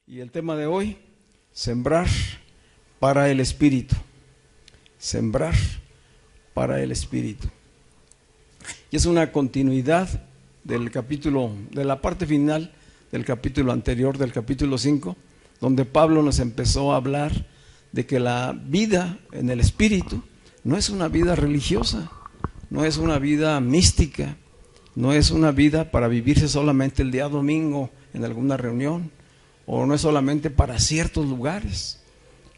Y el tema de hoy, sembrar para el Espíritu. Sembrar para el Espíritu. Y es una continuidad del capítulo, de la parte final del capítulo anterior, del capítulo 5, donde Pablo nos empezó a hablar de que la vida en el Espíritu no es una vida religiosa, no es una vida mística, no es una vida para vivirse solamente el día domingo en alguna reunión, o no es solamente para ciertos lugares,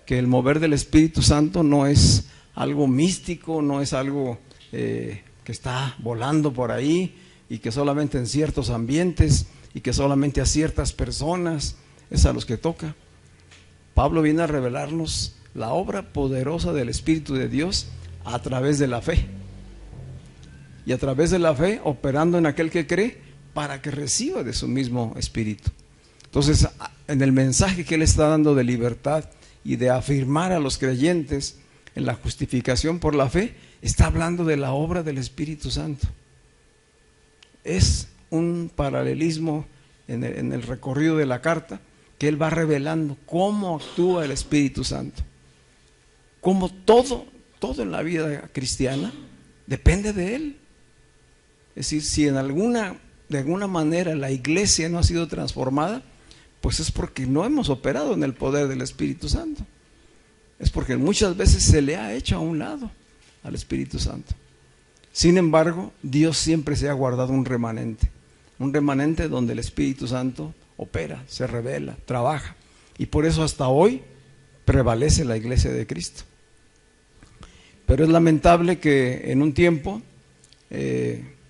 que el mover del Espíritu Santo no es algo místico, no es algo que está volando por ahí y que solamente en ciertos ambientes y que solamente a ciertas personas es a los que toca. Pablo viene a revelarnos la obra poderosa del Espíritu de Dios a través de la fe, y a través de la fe operando en aquel que cree para que reciba de su mismo Espíritu. Entonces, en el mensaje que él está dando de libertad y de afirmar a los creyentes en la justificación por la fe, está hablando de la obra del Espíritu Santo. Es un paralelismo en el recorrido de la carta, que él va revelando cómo actúa el Espíritu Santo, cómo todo en la vida cristiana depende de él. Es decir, si de alguna manera la iglesia no ha sido transformada, pues es porque no hemos operado en el poder del Espíritu Santo. Es porque muchas veces se le ha hecho a un lado al Espíritu Santo. Sin embargo, Dios siempre se ha guardado un remanente donde el Espíritu Santo opera, se revela, trabaja, y por eso hasta hoy prevalece la iglesia de Cristo. Pero es lamentable que en un tiempo,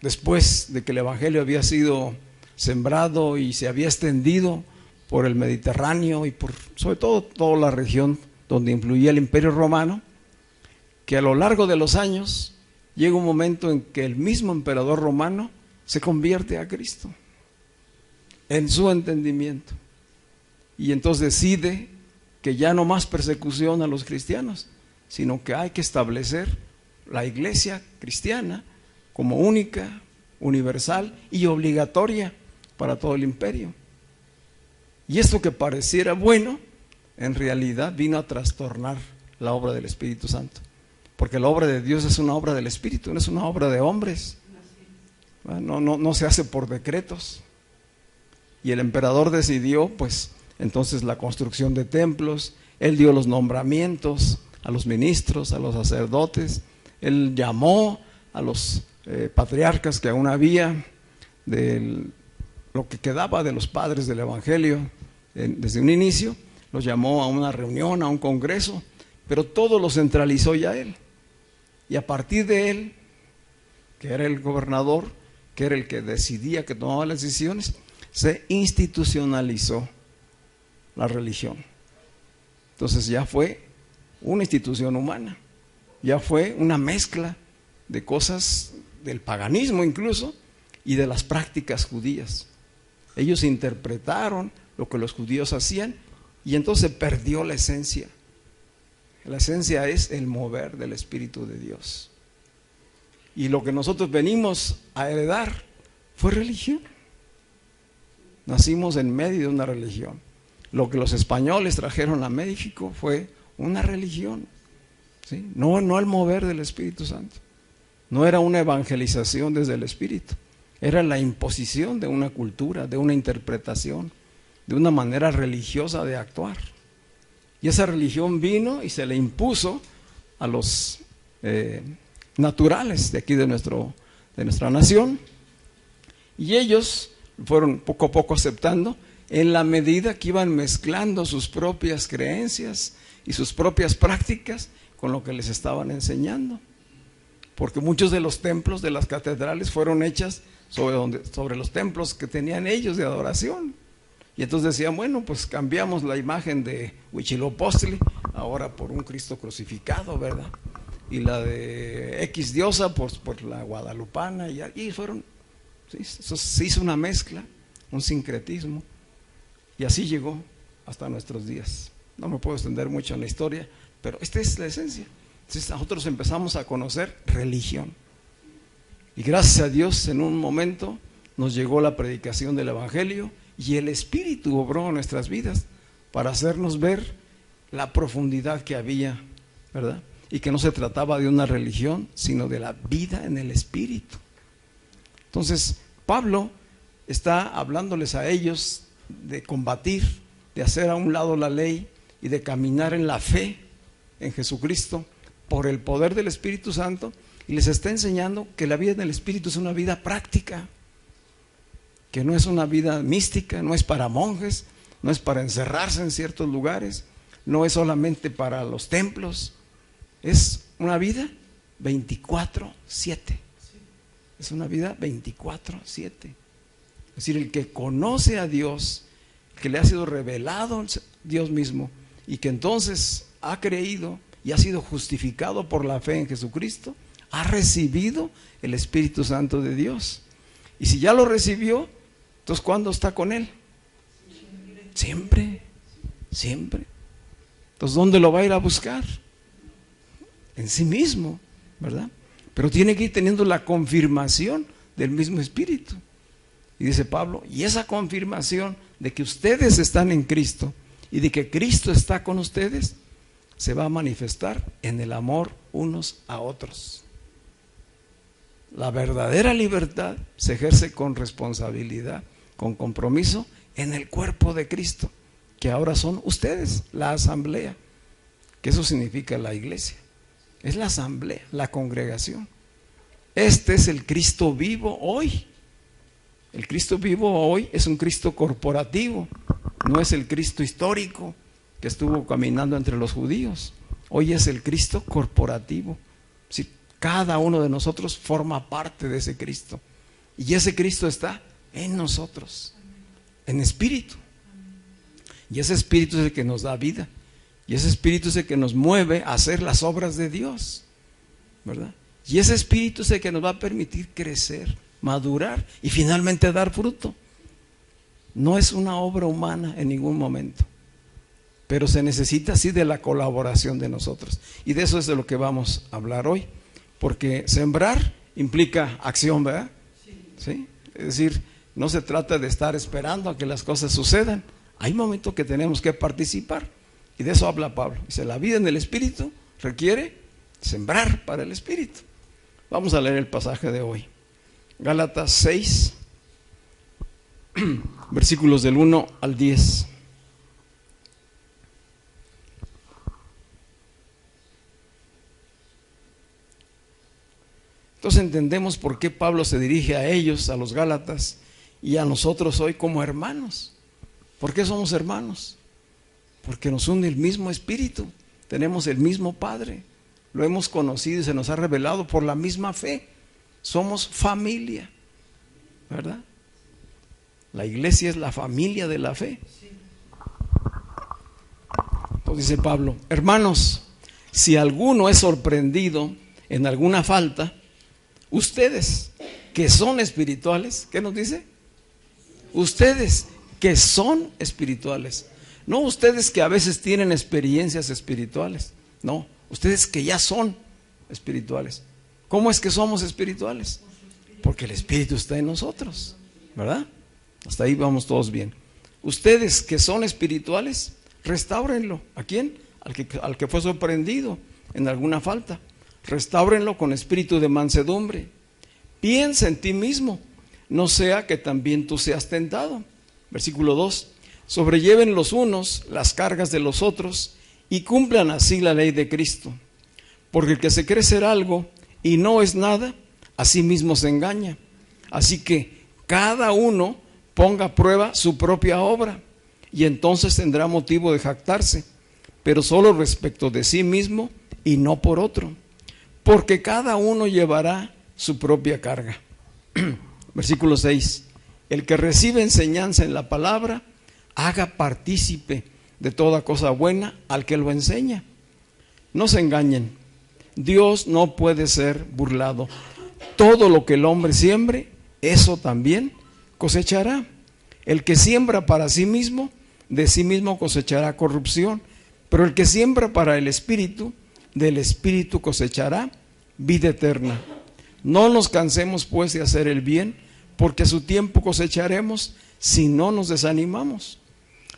después de que el Evangelio había sido sembrado y se había extendido por el Mediterráneo y por sobre todo toda la región donde influía el Imperio Romano, que a lo largo de los años llega un momento en que el mismo emperador romano se convierte a Cristo en su entendimiento, y entonces decide que ya no más persecución a los cristianos, sino que hay que establecer la iglesia cristiana como única, universal y obligatoria para todo el imperio. Y esto que pareciera bueno, en realidad vino a trastornar la obra del Espíritu Santo, porque la obra de Dios es una obra del Espíritu, no es una obra de hombres. No se hace por decretos. Y el emperador decidió, pues, entonces la construcción de templos. Él dio los nombramientos a los ministros, a los sacerdotes. Él llamó a los patriarcas que aún había, de lo que quedaba de los padres del Evangelio desde un inicio. Los llamó a una reunión, a un congreso, pero todo lo centralizó ya él. Y a partir de él, que era el gobernador, que era el que decidía, que tomaba las decisiones, se institucionalizó la religión. Entonces ya fue una institución humana, ya fue una mezcla de cosas del paganismo incluso y de las prácticas judías. Ellos interpretaron lo que los judíos hacían y entonces perdió la esencia. La esencia es el mover del Espíritu de Dios. Y lo que nosotros venimos a heredar fue religión. Nacimos en medio de una religión. Lo que los españoles trajeron a México fue una religión, ¿sí? No el mover del Espíritu Santo. No era una evangelización desde el Espíritu. Era la imposición de una cultura, de una interpretación, de una manera religiosa de actuar. Y esa religión vino y se le impuso a los naturales de aquí de nuestra nación, y ellos fueron poco a poco aceptando en la medida que iban mezclando sus propias creencias y sus propias prácticas con lo que les estaban enseñando, porque muchos de los templos de las catedrales fueron hechas sobre los templos que tenían ellos de adoración. Y entonces decían, bueno, pues cambiamos la imagen de Huitzilopochtli ahora por un Cristo crucificado, ¿verdad? Y la de X diosa por la guadalupana, y fueron ¿sí? Eso se hizo una mezcla, un sincretismo, y así llegó hasta nuestros días. No me puedo extender mucho en la historia, pero esta es la esencia. Entonces nosotros empezamos a conocer religión. Y gracias a Dios, en un momento nos llegó la predicación del Evangelio y el Espíritu obró en nuestras vidas para hacernos ver la profundidad que había, ¿verdad? Y que no se trataba de una religión, sino de la vida en el Espíritu. Entonces, Pablo está hablándoles a ellos de combatir, de hacer a un lado la ley y de caminar en la fe en Jesucristo por el poder del Espíritu Santo, y les está enseñando que la vida en el Espíritu es una vida práctica, que no es una vida mística, no es para monjes, no es para encerrarse en ciertos lugares, no es solamente para los templos, es una vida 24/7. Es una vida 24/7. Es decir, el que conoce a Dios, que le ha sido revelado Dios mismo, y que entonces ha creído y ha sido justificado por la fe en Jesucristo, ha recibido el Espíritu Santo de Dios. Y si ya lo recibió, entonces ¿cuándo está con Él? Siempre, siempre. Entonces, ¿dónde lo va a ir a buscar? En sí mismo, ¿verdad? Pero tiene que ir teniendo la confirmación del mismo Espíritu. Y dice Pablo, y esa confirmación de que ustedes están en Cristo y de que Cristo está con ustedes, se va a manifestar en el amor unos a otros. La verdadera libertad se ejerce con responsabilidad, con compromiso en el cuerpo de Cristo, que ahora son ustedes, la asamblea, que eso significa la iglesia. Es la asamblea, la congregación. Este es el Cristo vivo hoy. El Cristo vivo hoy es un Cristo corporativo, no es el Cristo histórico que estuvo caminando entre los judíos. Hoy es el Cristo corporativo. Sí, cada uno de nosotros forma parte de ese Cristo. Y ese Cristo está en nosotros, en espíritu. Y ese espíritu es el que nos da vida. Y ese espíritu es el que nos mueve a hacer las obras de Dios, ¿verdad? Y ese espíritu es el que nos va a permitir crecer, madurar y finalmente dar fruto. No es una obra humana en ningún momento, pero se necesita sí de la colaboración de nosotros. Y de eso es de lo que vamos a hablar hoy, porque sembrar implica acción, ¿verdad? ¿Sí? Es decir, no se trata de estar esperando a que las cosas sucedan. Hay momentos que tenemos que participar, y de eso habla Pablo. Dice, la vida en el Espíritu requiere sembrar para el Espíritu. Vamos a leer el pasaje de hoy. Gálatas 6, versículos del 1 al 10. Entonces entendemos por qué Pablo se dirige a ellos, a los Gálatas, y a nosotros hoy como hermanos. ¿Por qué somos hermanos? Porque nos une el mismo Espíritu, tenemos el mismo Padre, lo hemos conocido y se nos ha revelado por la misma fe. Somos familia, ¿verdad? La iglesia es la familia de la fe. Entonces dice Pablo, hermanos, si alguno es sorprendido en alguna falta, ustedes que son espirituales, ¿qué nos dice? Ustedes que son espirituales, no ustedes que a veces tienen experiencias espirituales, no, ustedes que ya son espirituales. ¿Cómo es que somos espirituales? Porque el Espíritu está en nosotros, ¿verdad? Hasta ahí vamos todos bien. Ustedes que son espirituales, restáurenlo. ¿A quién? Al que fue sorprendido en alguna falta. Restáurenlo con espíritu de mansedumbre. Piensa en ti mismo, no sea que también tú seas tentado. Versículo 2. Sobrelleven los unos las cargas de los otros y cumplan así la ley de Cristo. Porque el que se cree ser algo y no es nada, a sí mismo se engaña. Así que cada uno ponga a prueba su propia obra y entonces tendrá motivo de jactarse, pero solo respecto de sí mismo y no por otro, porque cada uno llevará su propia carga. Versículo 6. El que recibe enseñanza en la palabra, haga partícipe de toda cosa buena al que lo enseña. No se engañen, Dios no puede ser burlado. Todo lo que el hombre siembre, eso también cosechará. El que siembra para sí mismo, de sí mismo cosechará corrupción, pero el que siembra para el Espíritu, del Espíritu cosechará vida eterna. No nos cansemos pues de hacer el bien, porque a su tiempo cosecharemos si no nos desanimamos.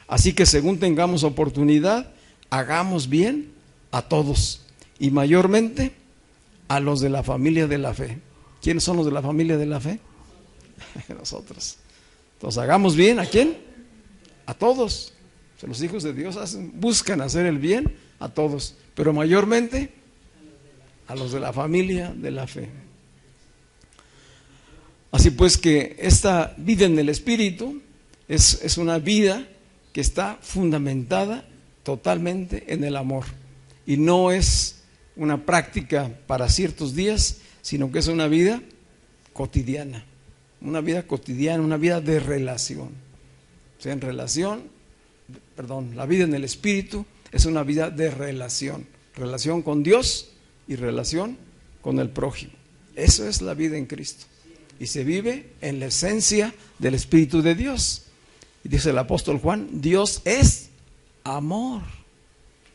Así que según tengamos oportunidad, hagamos bien a todos, y mayormente a los de la familia de la fe. ¿Quiénes son los de la familia de la fe? Nosotros. Entonces hagamos bien, ¿a quién? A todos. O sea, los hijos de Dios buscan hacer el bien a todos, pero mayormente a los de la familia de la fe. Así pues que esta vida en el Espíritu es una vida que está fundamentada totalmente en el amor, y no es una práctica para ciertos días, sino que es una vida cotidiana, una vida de relación. O sea, la vida en el Espíritu es una vida de relación con Dios y relación con el prójimo. Eso es la vida en Cristo, y se vive en la esencia del Espíritu de Dios. Y dice el apóstol Juan, Dios es amor.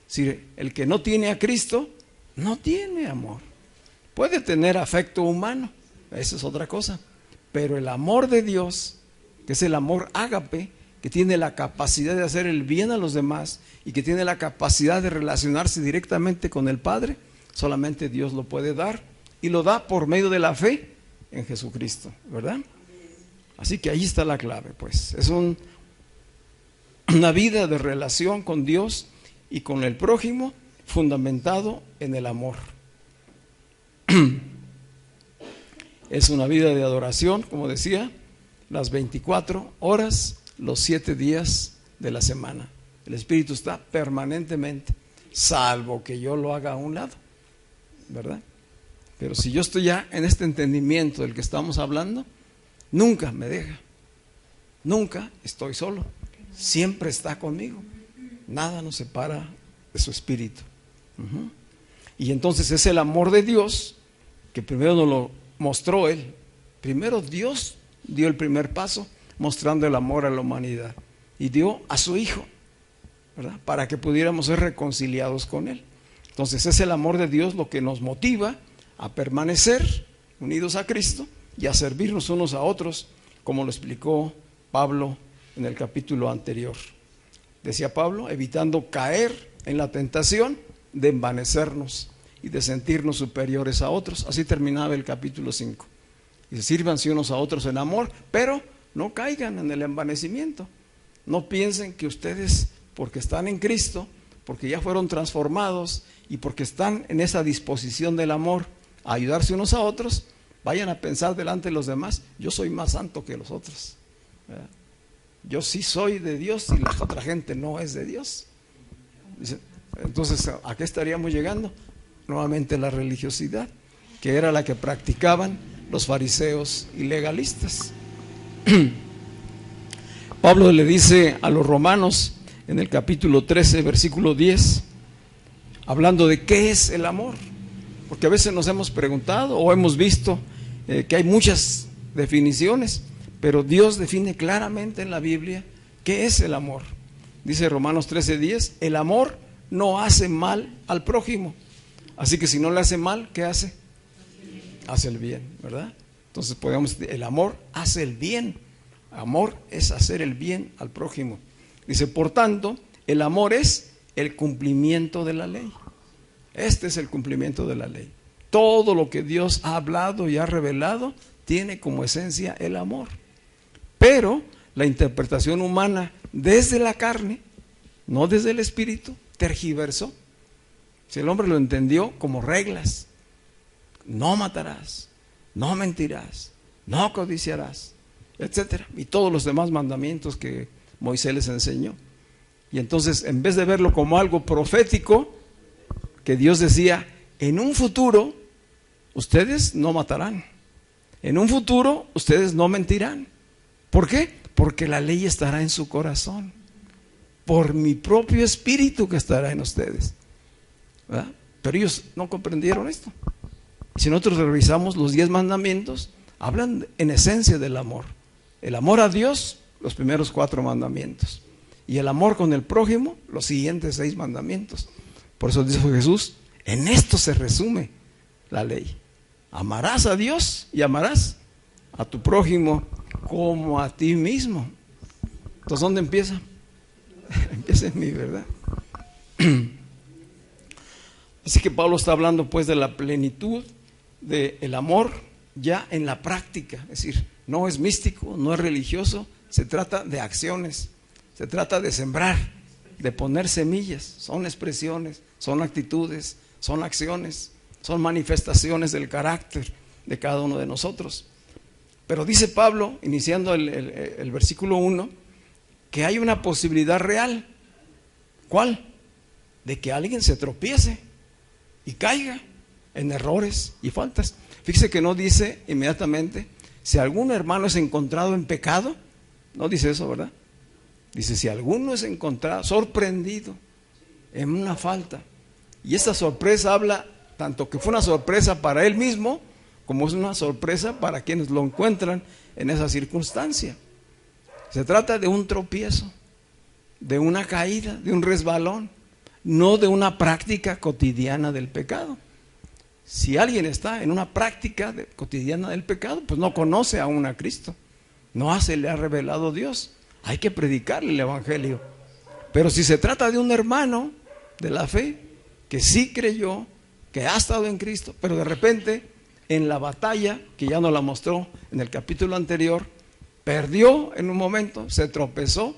Si el que no tiene a Cristo no tiene amor. Puede tener afecto humano, eso es otra cosa, pero el amor de Dios, que es el amor ágape, que tiene la capacidad de hacer el bien a los demás y que tiene la capacidad de relacionarse directamente con el Padre, solamente Dios lo puede dar, y lo da por medio de la fe en Jesucristo, ¿verdad? Así que ahí está la clave, pues. Es una vida de relación con Dios y con el prójimo, fundamentado en el amor. Es una vida de adoración, como decía, las 24 horas, los 7 días de la semana. El Espíritu está permanentemente, salvo que yo lo haga a un lado, ¿verdad? Pero si yo estoy ya en este entendimiento del que estamos hablando, nunca me deja, nunca estoy solo, siempre está conmigo, nada nos separa de su Espíritu. Y entonces es el amor de Dios que primero nos lo mostró Él. Primero Dios dio el primer paso mostrando el amor a la humanidad, y dio a su Hijo, ¿verdad?, para que pudiéramos ser reconciliados con Él. Entonces es el amor de Dios lo que nos motiva a permanecer unidos a Cristo y a servirnos unos a otros, como lo explicó Pablo en el capítulo anterior. Decía Pablo, evitando caer en la tentación de envanecernos y de sentirnos superiores a otros. Así terminaba el capítulo 5. Y sírvanse unos a otros en amor, pero no caigan en el envanecimiento. No piensen que ustedes, porque están en Cristo, porque ya fueron transformados y porque están en esa disposición del amor a ayudarse unos a otros, vayan a pensar delante de los demás, yo soy más santo que los otros, ¿verdad? Yo sí soy de Dios y la otra gente no es de Dios. Entonces, ¿a qué estaríamos llegando? Nuevamente la religiosidad, que era la que practicaban los fariseos y legalistas. Pablo le dice a los romanos en el capítulo 13, versículo 10, hablando de qué es el amor, porque a veces nos hemos preguntado o hemos visto que hay muchas definiciones, pero Dios define claramente en la Biblia qué es el amor. Dice Romanos 13:10, el amor no hace mal al prójimo, así que si no le hace mal, ¿qué hace? Hace el bien, ¿verdad? Entonces podemos decir, el amor hace el bien. Amor es hacer el bien al prójimo. Dice, por tanto, el amor es el cumplimiento de la ley. Este es el cumplimiento de la ley. Todo lo que Dios ha hablado y ha revelado tiene como esencia el amor. Pero la interpretación humana desde la carne, no desde el Espíritu, tergiversó. Si el hombre lo entendió como reglas, no matarás, no mentirás, no codiciarás, etcétera, y todos los demás mandamientos que Moisés les enseñó. Y entonces, en vez de verlo como algo profético, que Dios decía, en un futuro ustedes no matarán, en un futuro ustedes no mentirán. ¿Por qué? Porque la ley estará en su corazón, por mi propio espíritu que estará en ustedes, ¿verdad? Pero ellos no comprendieron esto. Si nosotros revisamos los 10 mandamientos, hablan en esencia del amor. El amor a Dios, los primeros 4 mandamientos. Y el amor con el prójimo, los siguientes 6 mandamientos. Por eso dijo Jesús, en esto se resume la ley. Amarás a Dios y amarás a tu prójimo como a ti mismo. Entonces, ¿dónde empieza? Empieza en mí, ¿verdad? Así que Pablo está hablando pues de la plenitud del amor ya en la práctica. Es decir, no es místico, no es religioso, se trata de acciones, se trata de sembrar, de poner semillas. Son expresiones, son actitudes, son acciones, son manifestaciones del carácter de cada uno de nosotros. Pero dice Pablo, iniciando el versículo 1, que hay una posibilidad real. ¿Cuál? De que alguien se tropiece y caiga en errores y faltas. Fíjese que no dice inmediatamente, si algún hermano es encontrado en pecado, no dice eso, ¿verdad? Dice, si alguno es encontrado, sorprendido en una falta. Y esta sorpresa habla tanto que fue una sorpresa para él mismo, como es una sorpresa para quienes lo encuentran en esa circunstancia. Se trata de un tropiezo, de una caída, de un resbalón, no de una práctica cotidiana del pecado. Si alguien está en una práctica cotidiana del pecado, pues no conoce aún a Cristo, no se le ha revelado Dios. Hay que predicarle el evangelio. Pero si se trata de un hermano de la fe que sí creyó, que ha estado en Cristo, pero de repente en la batalla, que ya nos la mostró en el capítulo anterior, perdió en un momento, se tropezó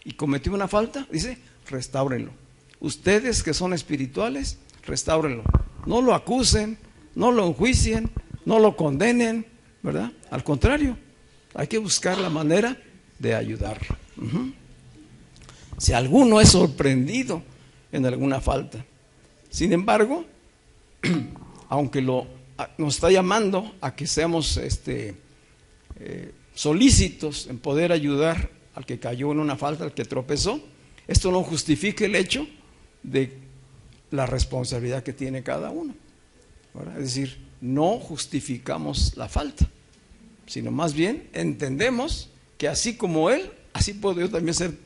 y cometió una falta, dice, restáurenlo. Ustedes que son espirituales, restáurenlo. No lo acusen, no lo enjuicien, no lo condenen, ¿verdad? Al contrario, hay que buscar la manera de ayudarlo. Si alguno es sorprendido en alguna falta. Sin embargo, aunque nos está llamando a que seamos solícitos en poder ayudar al que cayó en una falta, al que tropezó, esto no justifica el hecho de la responsabilidad que tiene cada uno, ¿verdad? Es decir, no justificamos la falta, sino más bien entendemos que así como él, así puedo yo también ser,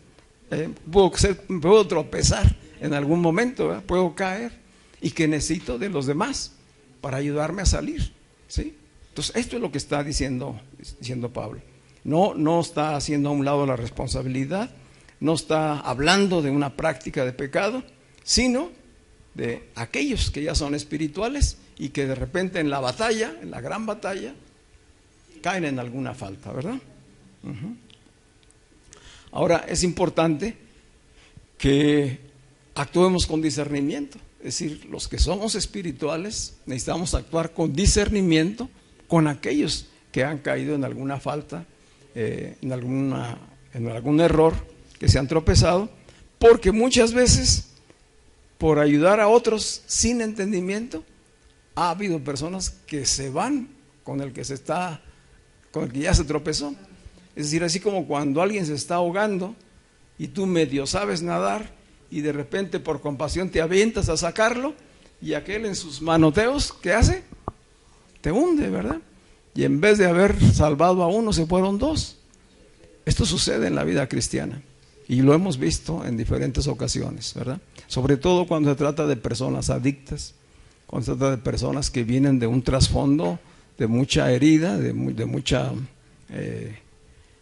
puedo tropezar en algún momento, ¿verdad? Puedo caer y que necesito de los demás para ayudarme a salir, ¿sí? Entonces, esto es lo que está diciendo Pablo. No está haciendo a un lado la responsabilidad, no está hablando de una práctica de pecado, sino de aquellos que ya son espirituales y que de repente en la batalla, en la gran batalla, caen en alguna falta, ¿verdad? Ahora, es importante que actuemos con discernimiento. Es decir, los que somos espirituales necesitamos actuar con discernimiento con aquellos que han caído en alguna falta, en algún error, que se han tropezado, porque muchas veces por ayudar a otros sin entendimiento ha habido personas que se van con el que ya se tropezó. Es decir, así como cuando alguien se está ahogando y tú medio sabes nadar y de repente por compasión te avientas a sacarlo y aquel en sus manoteos, ¿qué hace? Te hunde, ¿verdad? Y en vez de haber salvado a uno, se fueron 2. Esto sucede en la vida cristiana y lo hemos visto en diferentes ocasiones, ¿verdad? Sobre todo cuando se trata de personas adictas, cuando se trata de personas que vienen de un trasfondo de mucha herida, de mucha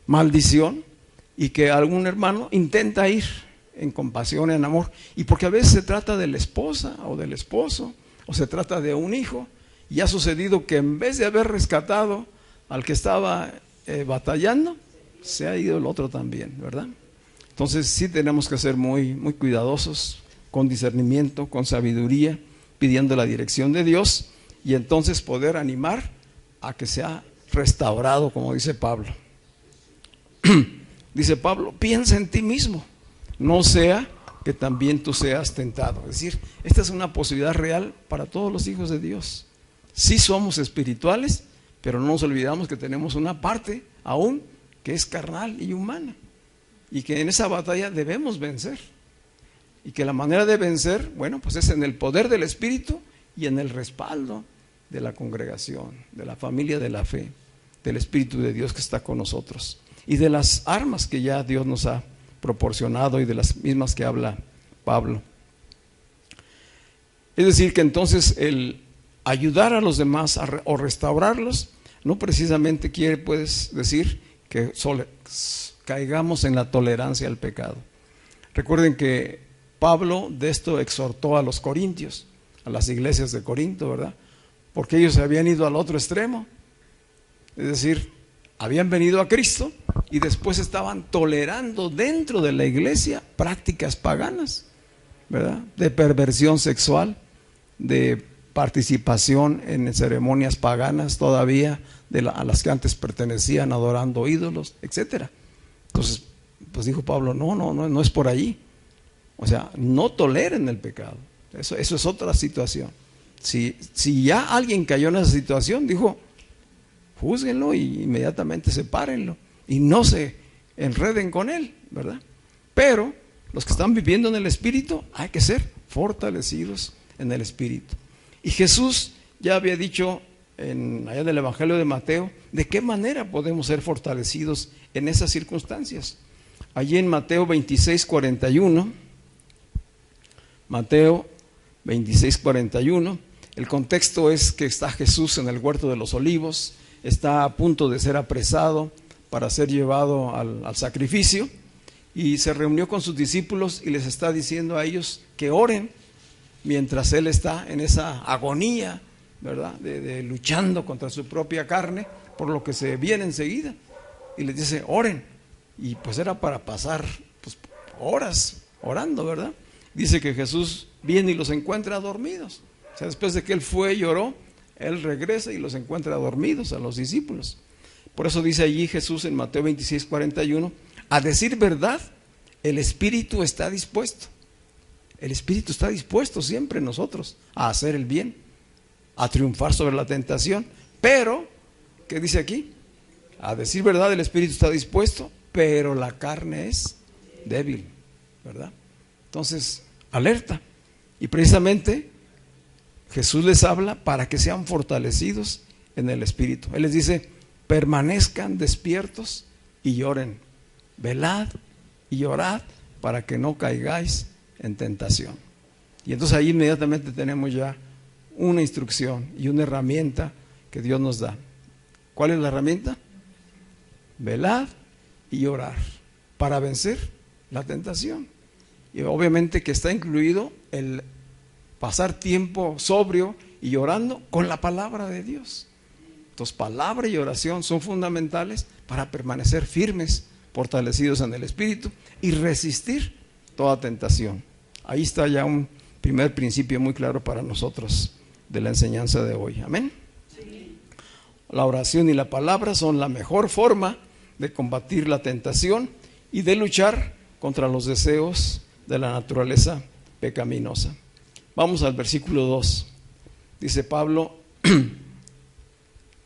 maldición, y que algún hermano intenta ir en compasión, en amor, y porque a veces se trata de la esposa o del esposo, o se trata de un hijo, y ha sucedido que en vez de haber rescatado al que estaba batallando, se ha ido el otro también, ¿verdad? Entonces sí tenemos que ser muy, muy cuidadosos, con discernimiento, con sabiduría, pidiendo la dirección de Dios, y entonces poder animar a que sea restaurado, como dice Pablo. Dice Pablo, piensa en ti mismo, no sea que también tú seas tentado. Es decir, esta es una posibilidad real para todos los hijos de Dios. Sí somos espirituales, pero no nos olvidamos que tenemos una parte aún que es carnal y humana, y que en esa batalla debemos vencer, y que la manera de vencer, bueno, pues es en el poder del Espíritu y en el respaldo de la congregación, de la familia de la fe. del Espíritu de Dios que está con nosotros y de las armas que ya Dios nos ha proporcionado y de las mismas que habla Pablo. Es decir, que entonces el ayudar a los demás o restaurarlos no precisamente quiere, puedes decir, que caigamos en la tolerancia al pecado. Recuerden que Pablo de esto exhortó a los corintios, a las iglesias de Corinto, ¿verdad? Porque ellos se habían ido al otro extremo, es decir, habían venido a Cristo y después estaban tolerando dentro de la iglesia prácticas paganas, ¿verdad? De perversión sexual, de participación en ceremonias paganas todavía, a las que antes pertenecían, adorando ídolos, etcétera. Entonces, pues dijo Pablo, no es por allí. O sea, no toleren el pecado. Eso es otra situación. Si ya alguien cayó en esa situación, dijo, júzguenlo y inmediatamente sepárenlo y no se enreden con él, ¿verdad? Pero los que están viviendo en el Espíritu, hay que ser fortalecidos en el Espíritu. Y Jesús ya había dicho allá en el Evangelio de Mateo, de qué manera podemos ser fortalecidos en esas circunstancias. Allí en Mateo 26:41, Mateo 26:41, el contexto es que está Jesús en el huerto de los olivos, está a punto de ser apresado para ser llevado al sacrificio, y se reunió con sus discípulos y les está diciendo a ellos que oren mientras él está en esa agonía, ¿verdad? De luchando contra su propia carne por lo que se viene enseguida, y les dice oren, y pues era para pasar pues, horas orando, ¿verdad? Dice que Jesús viene y los encuentra dormidos. O sea, después de que él fue y lloró, él regresa y los encuentra dormidos a los discípulos. Por eso dice allí Jesús en Mateo 26:41, a decir verdad, el espíritu está dispuesto. El espíritu está dispuesto siempre en nosotros a hacer el bien, a triunfar sobre la tentación. Pero, ¿qué dice aquí? A decir verdad, el espíritu está dispuesto, pero la carne es débil, ¿verdad? Entonces, alerta. Y precisamente Jesús les habla para que sean fortalecidos en el espíritu. Él les dice, permanezcan despiertos y lloren. Velad y orad para que no caigáis en tentación. Y entonces ahí inmediatamente tenemos ya una instrucción y una herramienta que Dios nos da. ¿Cuál es la herramienta? Velad y orar para vencer la tentación. Y obviamente que está incluido el pasar tiempo sobrio y orando con la palabra de Dios. Entonces, palabra y oración son fundamentales para permanecer firmes, fortalecidos en el Espíritu y resistir toda tentación. Ahí está ya un primer principio muy claro para nosotros de la enseñanza de hoy. Amén. Sí. La oración y la palabra son la mejor forma de combatir la tentación y de luchar contra los deseos de la naturaleza pecaminosa. Vamos al versículo 2. Dice Pablo,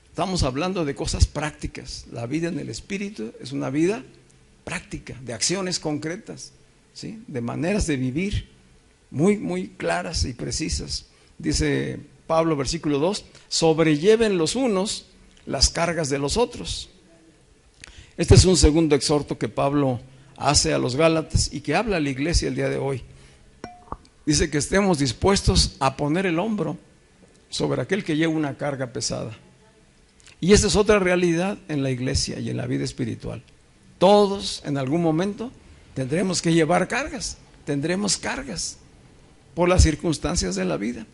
estamos hablando de cosas prácticas. La vida en el Espíritu es una vida práctica, de acciones concretas, ¿sí? De maneras de vivir muy, muy claras y precisas. Dice Pablo, versículo 2, sobrelleven los unos las cargas de los otros. Este es un segundo exhorto que Pablo hace a los Gálatas y que habla a la iglesia el día de hoy. Dice que estemos dispuestos a poner el hombro sobre aquel que lleva una carga pesada. Y esta es otra realidad en la iglesia y en la vida espiritual. Todos en algún momento tendremos que llevar cargas, tendremos cargas por las circunstancias de la vida,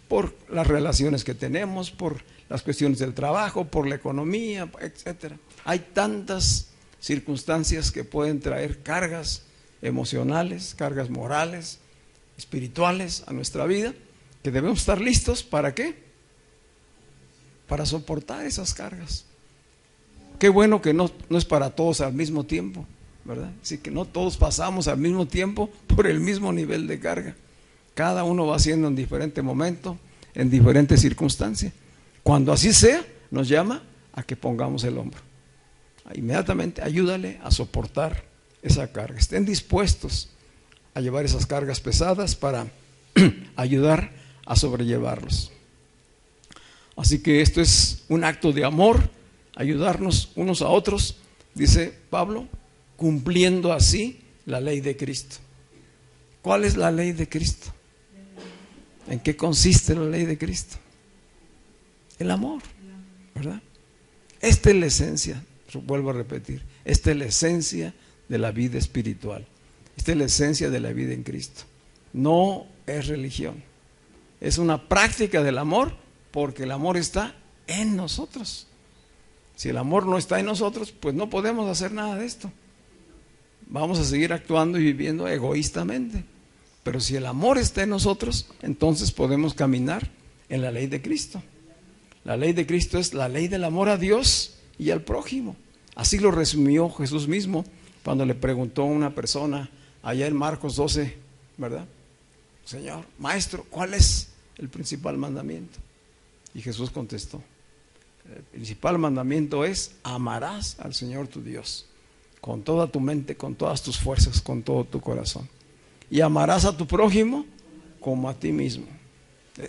por las relaciones que tenemos, por las cuestiones del trabajo, por la economía, etcétera. Hay tantas circunstancias que pueden traer cargas emocionales, cargas morales, espirituales a nuestra vida, que debemos estar listos. ¿Para qué? Para soportar esas cargas. Qué bueno que no es para todos al mismo tiempo, ¿verdad? Así que no todos pasamos al mismo tiempo por el mismo nivel de carga. Cada uno va haciendo en diferente momento, en diferentes circunstancias. Cuando así sea, nos llama a que pongamos el hombro. Inmediatamente ayúdale a soportar esa carga. Estén dispuestos a llevar esas cargas pesadas para ayudar a sobrellevarlos. Así que esto es un acto de amor ayudarnos unos a otros, dice Pablo, cumpliendo así la ley de Cristo. ¿Cuál es la ley de Cristo? ¿En qué consiste la ley de Cristo? El amor, ¿verdad? Esta es la esencia, vuelvo a repetir, esta es la esencia de la vida espiritual. Esta es la esencia de la vida en Cristo. No es religión, es una práctica del amor, porque el amor está en nosotros. Si el amor no está en nosotros, pues no podemos hacer nada de esto. Vamos a seguir actuando y viviendo egoístamente. Pero si el amor está en nosotros, entonces podemos caminar en la ley de Cristo. La ley de Cristo es la ley del amor a Dios y al prójimo. Así lo resumió Jesús mismo cuando le preguntó a una persona allá en Marcos 12, ¿verdad? Señor, maestro, ¿cuál es el principal mandamiento? Y Jesús contestó, el principal mandamiento es: amarás al Señor tu Dios con toda tu mente, con todas tus fuerzas, con todo tu corazón, y amarás a tu prójimo como a ti mismo.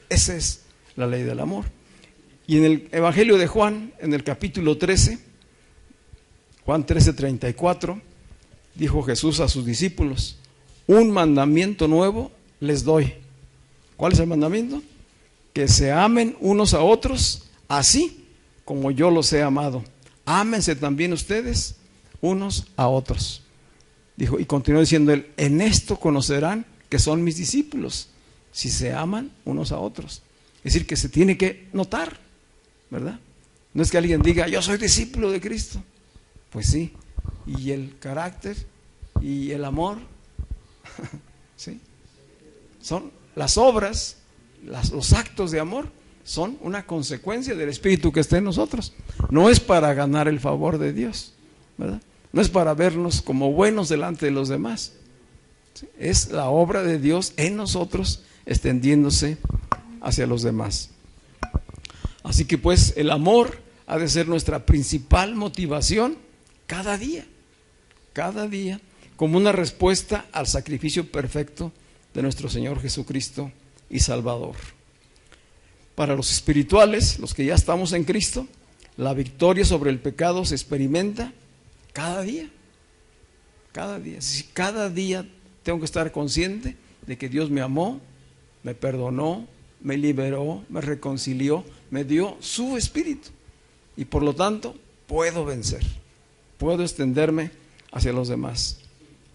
Esa es la ley del amor. Y en el Evangelio de Juan, en el capítulo 13, Juan 13:34, dijo Jesús a sus discípulos: un mandamiento nuevo les doy. ¿Cuál es el mandamiento? Que se amen unos a otros así como yo los he amado. Ámense también ustedes unos a otros. Dijo, y continuó diciendo él: en esto conocerán que son mis discípulos, si se aman unos a otros. Es decir, que se tiene que notar, ¿verdad? No es que alguien diga, yo soy discípulo de Cristo. Pues sí, y el carácter y el amor, ¿sí? Son las obras, los actos de amor son una consecuencia del Espíritu que está en nosotros. No es para ganar el favor de Dios, ¿verdad? No es para vernos como buenos delante de los demás. ¿Sí? Es la obra de Dios en nosotros extendiéndose hacia los demás. Así que pues el amor ha de ser nuestra principal motivación cada día, como una respuesta al sacrificio perfecto de nuestro Señor Jesucristo y Salvador. Para los espirituales, los que ya estamos en Cristo, la victoria sobre el pecado se experimenta cada día. Cada día tengo que estar consciente de que Dios me amó, me perdonó, me liberó, me reconcilió, me dio su Espíritu. Y por lo tanto, puedo vencer, puedo extenderme hacia los demás.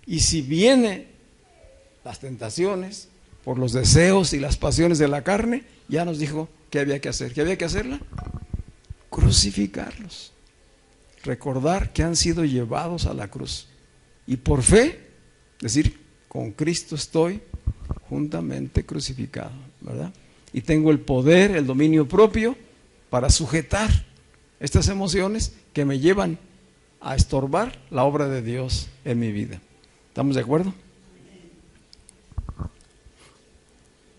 Y si vienen las tentaciones por los deseos y las pasiones de la carne, ya nos dijo que había que hacer. ¿Qué había que hacerla? Crucificarlos. Recordar que han sido llevados a la cruz. Y por fe, decir, con Cristo estoy juntamente crucificado, ¿verdad? Y tengo el poder, el dominio propio para sujetar estas emociones que me llevan a estorbar la obra de Dios en mi vida. ¿Estamos de acuerdo?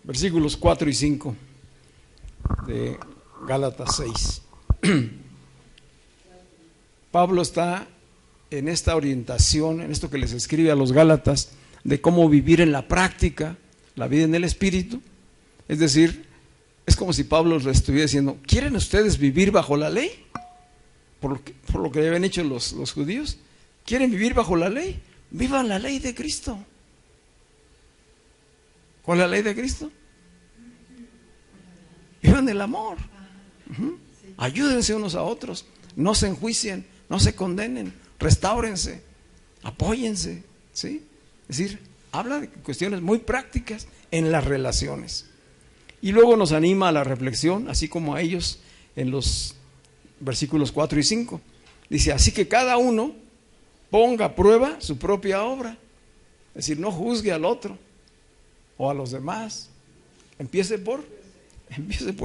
Versículos 4 y 5 de Gálatas 6. Pablo está en esta orientación, en esto que les escribe a los Gálatas, de cómo vivir en la práctica la vida en el Espíritu. Es decir, es como si Pablo les estuviera diciendo, ¿quieren ustedes vivir bajo la ley? Por lo que habían hecho los judíos. ¿Quieren vivir bajo la ley? Vivan la ley de Cristo. ¿Cuál es la ley de Cristo? Vivan el amor. Ayúdense unos a otros. No se enjuicien, no se condenen. Restáurense, apóyense, ¿sí? Es decir, habla de cuestiones muy prácticas en las relaciones. Y luego nos anima a la reflexión, así como a ellos en los versículos 4 y 5. Dice, así que cada uno ponga a prueba su propia obra. Es decir, no juzgue al otro o a los demás. Empiece por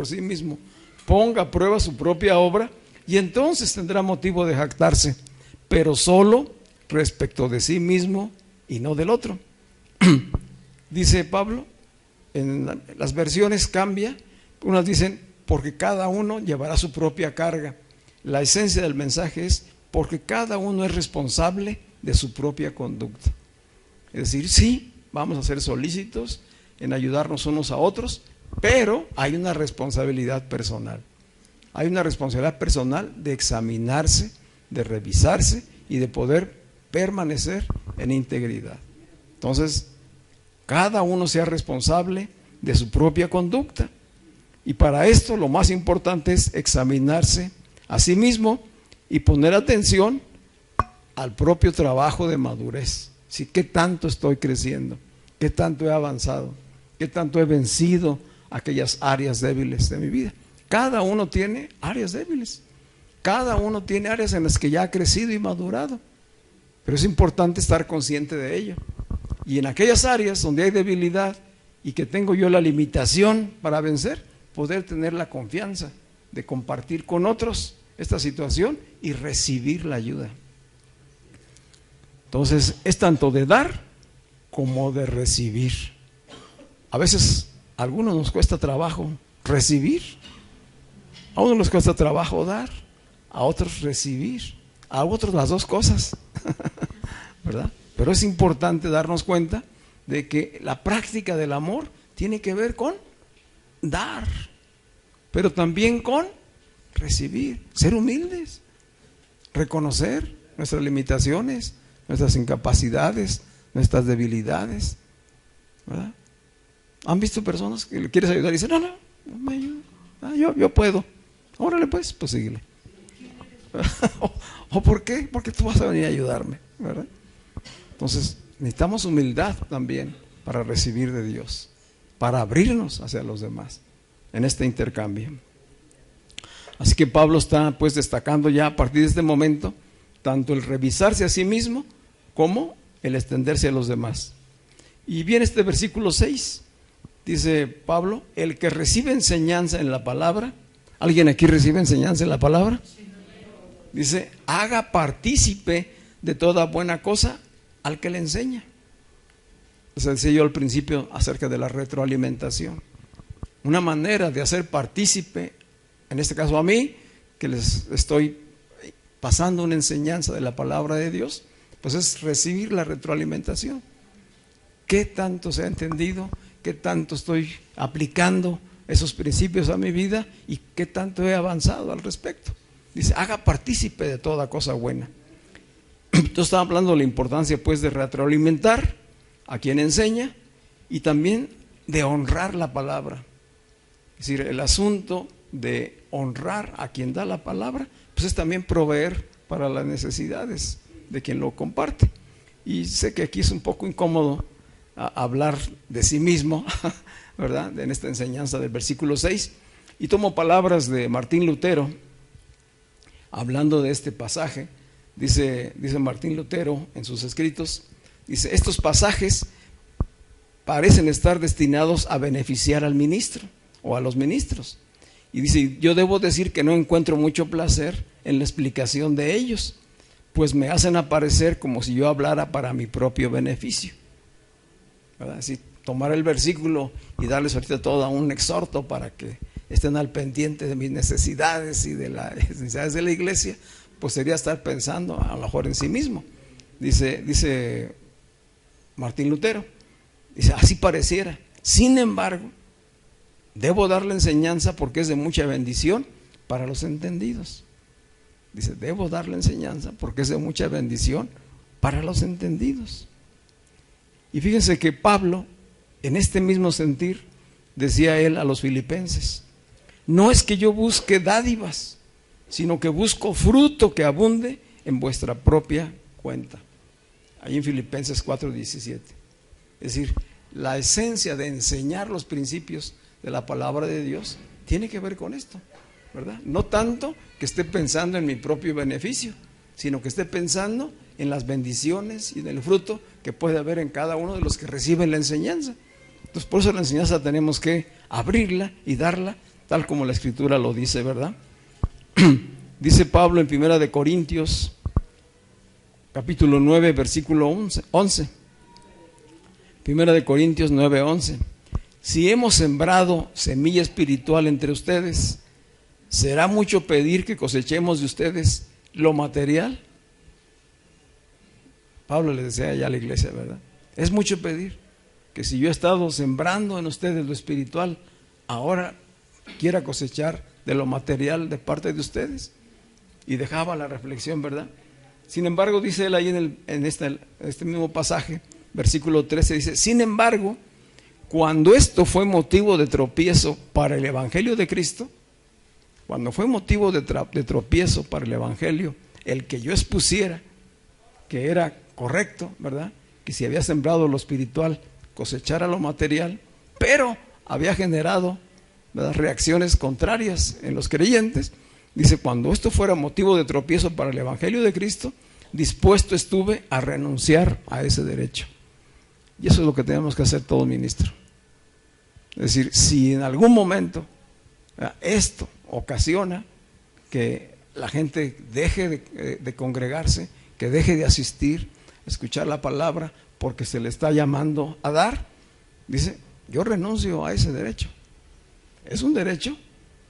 sí mismo. Ponga a prueba su propia obra y entonces tendrá motivo de jactarse, pero solo respecto de sí mismo y no del otro. Dice Pablo, en las versiones cambia, unas dicen, porque cada uno llevará su propia carga. La esencia del mensaje es, porque cada uno es responsable de su propia conducta. Es decir, sí, vamos a ser solícitos en ayudarnos unos a otros, pero hay una responsabilidad personal. hay una responsabilidad personal de examinarse, de revisarse y de poder permanecer en integridad. Entonces, cada uno sea responsable de su propia conducta. Y para esto lo más importante es examinarse a sí mismo y poner atención al propio trabajo de madurez. ¿Sí? ¿Qué tanto estoy creciendo? ¿Qué tanto he avanzado? ¿Qué tanto he vencido aquellas áreas débiles de mi vida? Cada uno tiene áreas débiles. Cada uno tiene áreas en las que ya ha crecido y madurado. Pero es importante estar consciente de ello. Y en aquellas áreas donde hay debilidad y que tengo yo la limitación para vencer, poder tener la confianza de compartir con otros esta situación y recibir la ayuda. Entonces, es tanto de dar como de recibir. A veces a algunos nos cuesta trabajo recibir, a unos nos cuesta trabajo dar, a otros recibir, a otros las dos cosas, ¿verdad? Pero es importante darnos cuenta de que la práctica del amor tiene que ver con dar, pero también con recibir, ser humildes, reconocer nuestras limitaciones, nuestras incapacidades, nuestras debilidades, ¿verdad? ¿Han visto personas que le quieres ayudar y dicen, no me ayuda, yo puedo, órale pues síguele? ¿O por qué? Porque tú vas a venir a ayudarme, ¿verdad? Entonces necesitamos humildad también para recibir de Dios, para abrirnos hacia los demás en este intercambio. Así que Pablo está pues destacando ya a partir de este momento tanto el revisarse a sí mismo como el extenderse a los demás. Y viene este versículo 6, dice Pablo, el que recibe enseñanza en la palabra. ¿Alguien aquí recibe enseñanza en la palabra? Dice, haga partícipe de toda buena cosa al que le enseña. Les decía yo al principio acerca de la retroalimentación. Una manera de hacer partícipe, en este caso a mí, que les estoy pasando una enseñanza de la palabra de Dios, pues es recibir la retroalimentación. ¿Qué tanto se ha entendido? ¿Qué tanto estoy aplicando esos principios a mi vida? ¿Y qué tanto he avanzado al respecto? Dice, haga partícipe de toda cosa buena. Entonces estaba hablando de la importancia pues de retroalimentar a quien enseña y también de honrar la palabra. Es decir, el asunto de honrar a quien da la palabra, pues es también proveer para las necesidades de quien lo comparte. Y sé que aquí es un poco incómodo hablar de sí mismo, ¿verdad? En esta enseñanza del versículo 6. Y tomo palabras de Martín Lutero, hablando de este pasaje. Dice Martín Lutero en sus escritos, dice, estos pasajes parecen estar destinados a beneficiar al ministro o a los ministros. Y dice, yo debo decir que no encuentro mucho placer en la explicación de ellos, pues me hacen aparecer como si yo hablara para mi propio beneficio. ¿Verdad? Así, tomar el versículo y darles ahorita todo un exhorto para que estén al pendiente de mis necesidades y de las necesidades de la iglesia, pues sería estar pensando a lo mejor en sí mismo. Dice Martín Lutero, dice, así pareciera. Sin embargo, debo dar la enseñanza porque es de mucha bendición para los entendidos. Dice, debo dar la enseñanza porque es de mucha bendición para los entendidos. Y fíjense que Pablo, en este mismo sentir, decía él a los filipenses, no es que yo busque dádivas, sino que busco fruto que abunde en vuestra propia cuenta. Ahí en Filipenses 4:17. Es decir, la esencia de enseñar los principios de la palabra de Dios tiene que ver con esto, ¿verdad? No tanto que esté pensando en mi propio beneficio, sino que esté pensando en las bendiciones y en el fruto que puede haber en cada uno de los que reciben la enseñanza. Entonces, por eso la enseñanza tenemos que abrirla y darla tal como la Escritura lo dice, ¿verdad? Dice Pablo en 1 Corintios capítulo 9 versículo 11. 1 Corintios 9:11. Si hemos sembrado semilla espiritual entre ustedes, ¿será mucho pedir que cosechemos de ustedes lo material? Pablo le decía allá a la iglesia, ¿verdad? Es mucho pedir que si yo he estado sembrando en ustedes lo espiritual, ahora quiera cosechar de lo material de parte de ustedes. Y dejaba la reflexión, ¿verdad? Sin embargo, dice él ahí en este mismo pasaje, versículo 13, dice: sin embargo, cuando esto fue motivo de tropiezo para el evangelio de Cristo, cuando fue motivo de tropiezo para el evangelio, el que yo expusiera que era correcto, ¿verdad? Que si había sembrado lo espiritual, cosechara lo material, pero había generado, ¿verdad?, reacciones contrarias en los creyentes. Dice: cuando esto fuera motivo de tropiezo para el evangelio de Cristo, dispuesto estuve a renunciar a ese derecho. Y eso es lo que tenemos que hacer todo ministro. Es decir, si en algún momento, ¿verdad?, esto ocasiona que la gente deje de congregarse, que deje de asistir, escuchar la palabra, porque se le está llamando a dar, dice: yo renuncio a ese derecho. Es un derecho,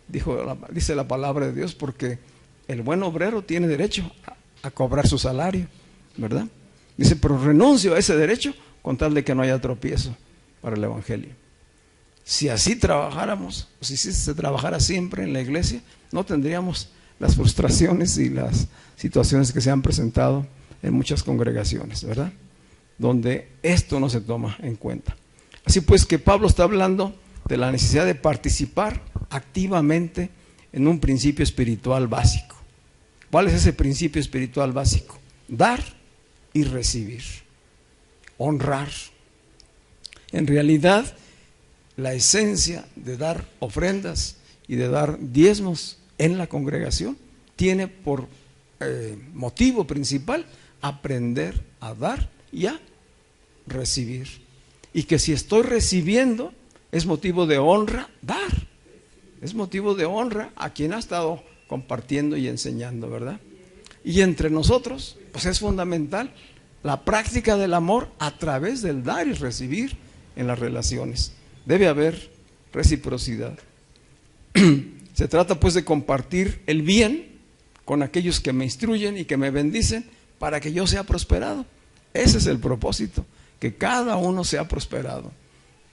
dice la palabra de Dios, porque el buen obrero tiene derecho a cobrar su salario, ¿verdad? Dice: pero renuncio a ese derecho con tal de que no haya tropiezo para el evangelio. Si así trabajáramos, o si se trabajara siempre en la iglesia, no tendríamos las frustraciones y las situaciones que se han presentado en muchas congregaciones, ¿verdad?, donde esto no se toma en cuenta. Así pues, que Pablo está hablando de la necesidad de participar activamente en un principio espiritual básico. ¿Cuál es ese principio espiritual básico? Dar y recibir, honrar. En realidad, la esencia de dar ofrendas y de dar diezmos en la congregación tiene por motivo principal aprender a dar y a recibir. Y que si estoy recibiendo, es motivo de honra dar. Es motivo de honra a quien ha estado compartiendo y enseñando, ¿verdad? Y entre nosotros, pues es fundamental la práctica del amor a través del dar y recibir en las relaciones. Debe haber reciprocidad. Se trata pues de compartir el bien con aquellos que me instruyen y que me bendicen para que yo sea prosperado. Ese es el propósito, que cada uno sea prosperado.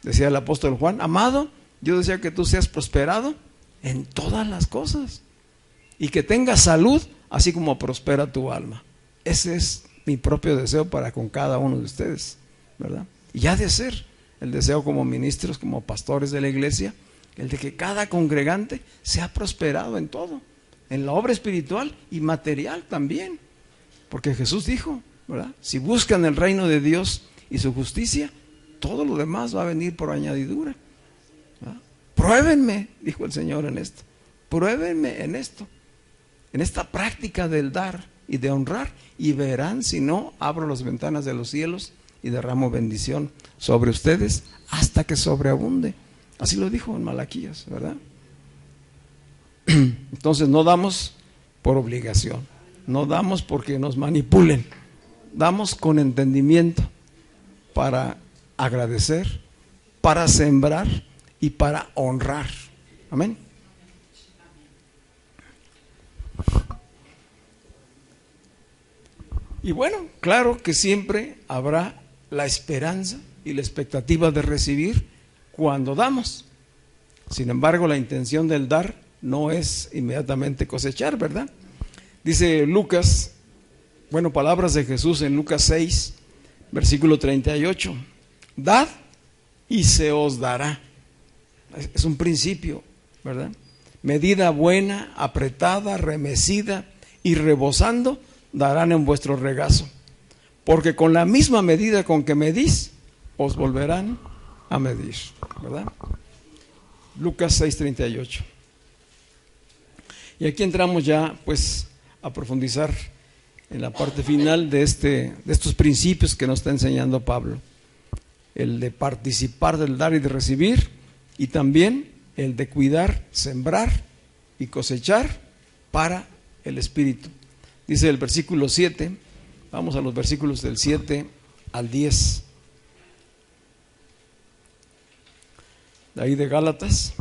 Decía el apóstol Juan: amado, yo deseo que tú seas prosperado en todas las cosas y que tengas salud así como prospera tu alma. Ese es mi propio deseo para con cada uno de ustedes, ¿verdad? Y ha de ser el deseo como ministros, como pastores de la iglesia, el de que cada congregante sea prosperado en todo, en la obra espiritual y material también, porque Jesús dijo, ¿verdad?, si buscan el reino de Dios y su justicia, todo lo demás va a venir por añadidura, ¿verdad? Pruébenme, dijo el Señor en esto, pruébenme en esto, en esta práctica del dar y de honrar, y verán si no abro las ventanas de los cielos y derramo bendición sobre ustedes hasta que sobreabunde. Así lo dijo en Malaquías, ¿verdad? Entonces no damos por obligación, no damos porque nos manipulen, damos con entendimiento para agradecer, para sembrar y para honrar. Amén. Y bueno, claro que siempre habrá la esperanza y la expectativa de recibir cuando damos. Sin embargo, la intención del dar no es inmediatamente cosechar, ¿verdad? Dice Lucas, bueno, palabras de Jesús en Lucas 6, versículo 38. Dad y se os dará. Es un principio, ¿verdad? Medida buena, apretada, remecida y rebosando, darán en vuestro regazo. Porque con la misma medida con que medís, os volverán a medir, ¿verdad? Lucas 6:38. Y aquí entramos ya pues a profundizar en la parte final de estos principios que nos está enseñando Pablo. El de participar del dar y de recibir, y también el de cuidar, sembrar y cosechar para el Espíritu. Dice el versículo 7, vamos a los versículos del 7 al 10. De ahí de Gálatas.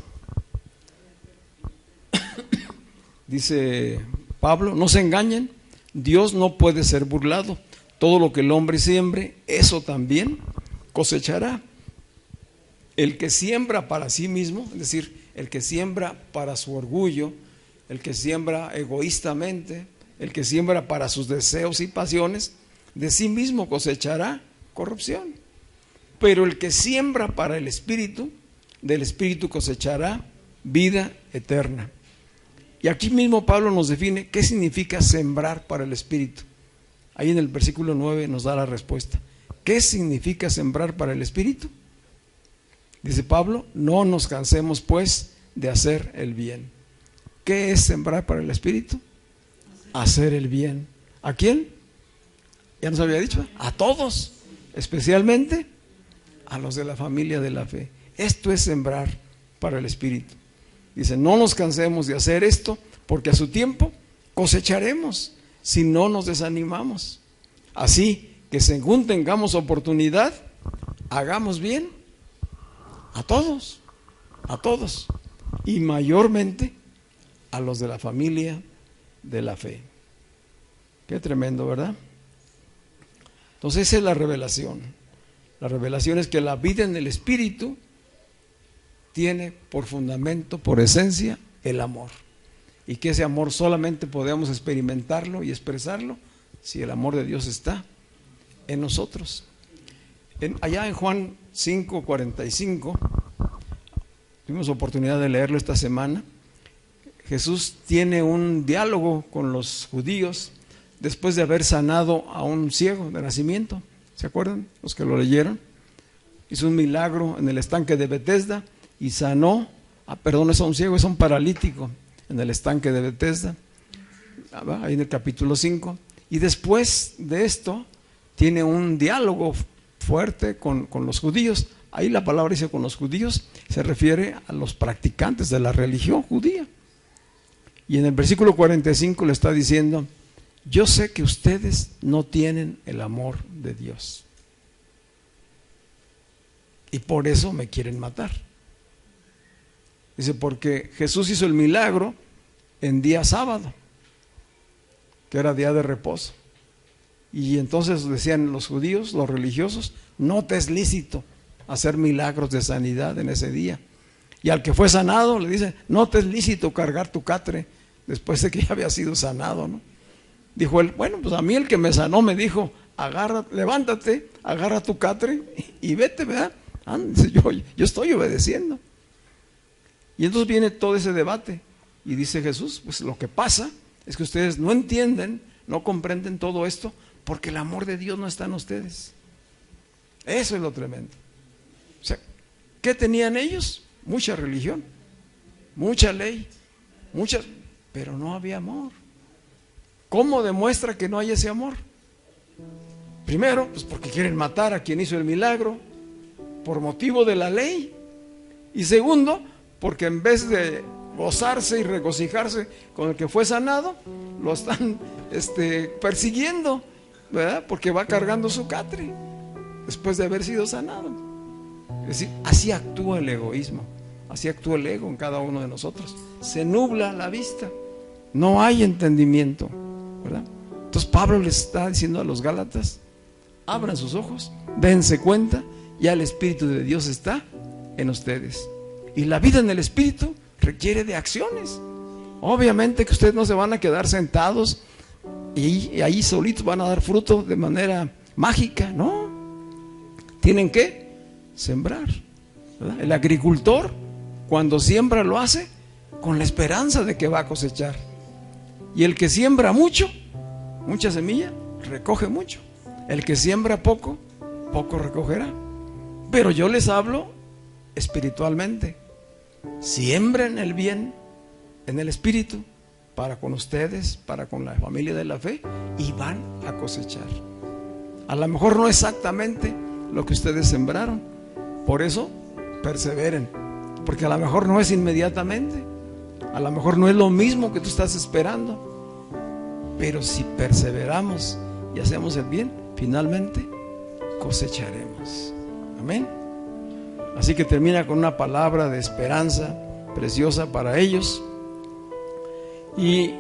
Dice Pablo: no se engañen, Dios no puede ser burlado. Todo lo que el hombre siembre, eso también cosechará. El que siembra para sí mismo, es decir, el que siembra para su orgullo, el que siembra egoístamente, el que siembra para sus deseos y pasiones, de sí mismo cosechará corrupción. Pero el que siembra para el Espíritu, del Espíritu cosechará vida eterna. Y aquí mismo Pablo nos define qué significa sembrar para el Espíritu. Ahí en el versículo 9 nos da la respuesta. ¿Qué significa sembrar para el Espíritu? Dice Pablo, no nos cansemos pues de hacer el bien. ¿Qué es sembrar para el Espíritu? Hacer el bien. ¿A quién? Ya nos había dicho, a todos, especialmente a los de la familia de la fe. Esto es sembrar para el Espíritu. Dice, no nos cansemos de hacer esto, porque a su tiempo cosecharemos si no nos desanimamos. Así que según tengamos oportunidad, hagamos bien a todos, y mayormente a los de la familia de la fe. Qué tremendo, ¿verdad? Entonces esa es la revelación. La revelación es que la vida en el Espíritu tiene por fundamento, por esencia, el amor. Y que ese amor solamente podemos experimentarlo y expresarlo si el amor de Dios está en nosotros. Allá en Juan 5:45, tuvimos oportunidad de leerlo esta semana. Jesús tiene un diálogo con los judíos después de haber sanado a un ciego de nacimiento. ¿Se acuerdan? Los que lo leyeron. Hizo un milagro en el estanque de Betesda y sanó, es a un ciego, es a un paralítico en el estanque de Betesda, ahí en el capítulo 5. Y después de esto tiene un diálogo fuerte con los judíos. Ahí la palabra dice con los judíos, se refiere a los practicantes de la religión judía. Y en el versículo 45 le está diciendo, yo sé que ustedes no tienen el amor de Dios y por eso me quieren matar. Dice, porque Jesús hizo el milagro en día sábado, que era día de reposo. Y entonces decían los judíos, los religiosos, no te es lícito hacer milagros de sanidad en ese día. Y al que fue sanado le dicen, no te es lícito cargar tu catre después de que ya había sido sanado, ¿no? Dijo él, bueno, pues a mí el que me sanó me dijo, levántate, agarra tu catre y vete, ¿verdad? Dice, yo estoy obedeciendo. Y entonces viene todo ese debate y dice Jesús, pues lo que pasa es que ustedes no entienden, no comprenden todo esto porque el amor de Dios no está en ustedes. Eso es lo tremendo. O sea, ¿qué tenían ellos? Mucha religión, mucha ley, pero no había amor. ¿Cómo demuestra que no hay ese amor? Primero, pues porque quieren matar a quien hizo el milagro por motivo de la ley. Y segundo, porque en vez de gozarse y regocijarse con el que fue sanado, lo están persiguiendo, ¿verdad? Porque va cargando su catre después de haber sido sanado. Es decir, así actúa el egoísmo, así actúa el ego en cada uno de nosotros. Se nubla la vista, no hay entendimiento, ¿verdad? Entonces Pablo les está diciendo a los Gálatas, abran sus ojos, dense cuenta, ya el Espíritu de Dios está en ustedes. Y la vida en el Espíritu requiere de acciones. Obviamente que ustedes no se van a quedar sentados y ahí solitos van a dar fruto de manera mágica, no. Tienen que sembrar, ¿verdad? El agricultor cuando siembra lo hace con la esperanza de que va a cosechar. Y el que siembra mucha semilla, recoge mucho. El que siembra poco recogerá. Pero yo les hablo espiritualmente. Siembren el bien en el Espíritu para con ustedes, para con la familia de la fe, y van a cosechar. A lo mejor no exactamente lo que ustedes sembraron, por eso perseveren, porque a lo mejor no es inmediatamente, a lo mejor no es lo mismo que tú estás esperando, pero si perseveramos y hacemos el bien, finalmente cosecharemos. Amén. Así que termina con una palabra de esperanza preciosa para ellos y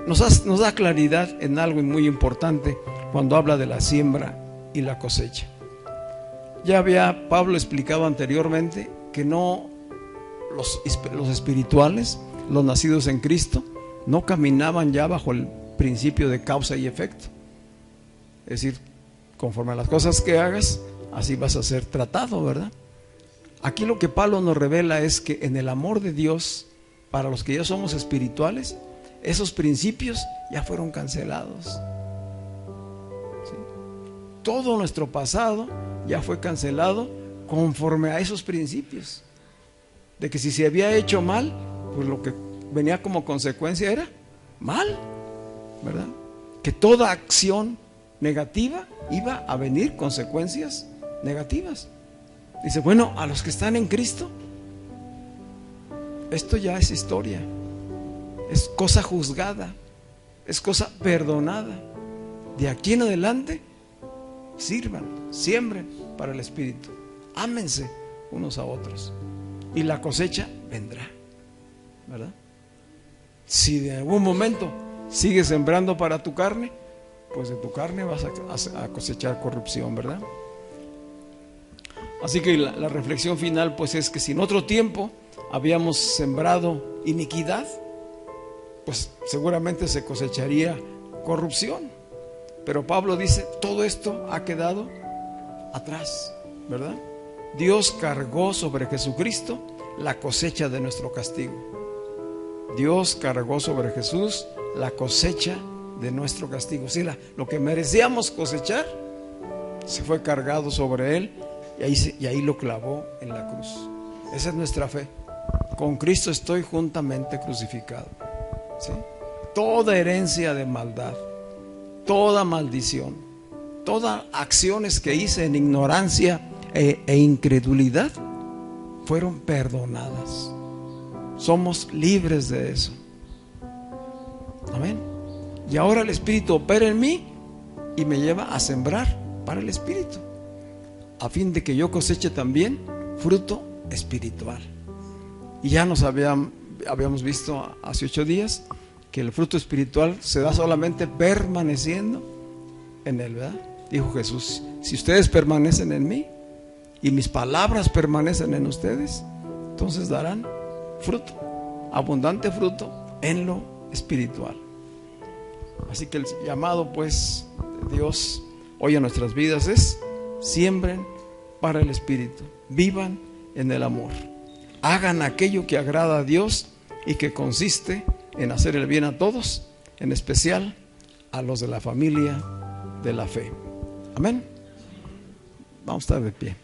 nos da claridad en algo muy importante cuando habla de la siembra y la cosecha. Ya había Pablo explicado anteriormente que no los espirituales, los nacidos en Cristo, no caminaban ya bajo el principio de causa y efecto. Es decir, conforme a las cosas que hagas, así vas a ser tratado, ¿verdad? Aquí lo que Pablo nos revela es que en el amor de Dios, para los que ya somos espirituales, esos principios ya fueron cancelados. ¿Sí? Todo nuestro pasado ya fue cancelado conforme a esos principios. De que si se había hecho mal, pues lo que venía como consecuencia era mal, ¿verdad? Que toda acción negativa iba a venir consecuencias negativas. Dice, bueno, a los que están en Cristo, esto ya es historia, es cosa juzgada, es cosa perdonada. De aquí en adelante, sirvan, siembren para el Espíritu, ámense unos a otros, y la cosecha vendrá, ¿verdad? Si de algún momento sigues sembrando para tu carne, pues de tu carne vas a cosechar corrupción, ¿verdad? Así que la reflexión final pues es que si en otro tiempo habíamos sembrado iniquidad, pues seguramente se cosecharía corrupción. Pero Pablo dice, todo esto ha quedado atrás, ¿verdad? Dios cargó sobre Jesucristo la cosecha de nuestro castigo. Dios cargó sobre Jesús la cosecha de nuestro castigo. Sí, lo que merecíamos cosechar se fue cargado sobre Él y ahí lo clavó en la cruz. Esa es nuestra fe. Con Cristo estoy juntamente crucificado. ¿Sí? Toda herencia de maldad, toda maldición, todas acciones que hice en ignorancia e incredulidad fueron perdonadas. Somos libres de eso. Amén. Y ahora el Espíritu opera en mí y me lleva a sembrar para el Espíritu, a fin de que yo coseche también fruto espiritual. Y ya habíamos visto hace 8 días que el fruto espiritual se da solamente permaneciendo en Él, ¿verdad? Dijo Jesús, si ustedes permanecen en mí y mis palabras permanecen en ustedes, entonces darán fruto, abundante fruto en lo espiritual. Así que el llamado pues de Dios hoy a nuestras vidas es: siembren para el Espíritu, vivan en el amor, hagan aquello que agrada a Dios y que consiste en hacer el bien a todos, en especial a los de la familia de la fe. Amén. Vamos a estar de pie.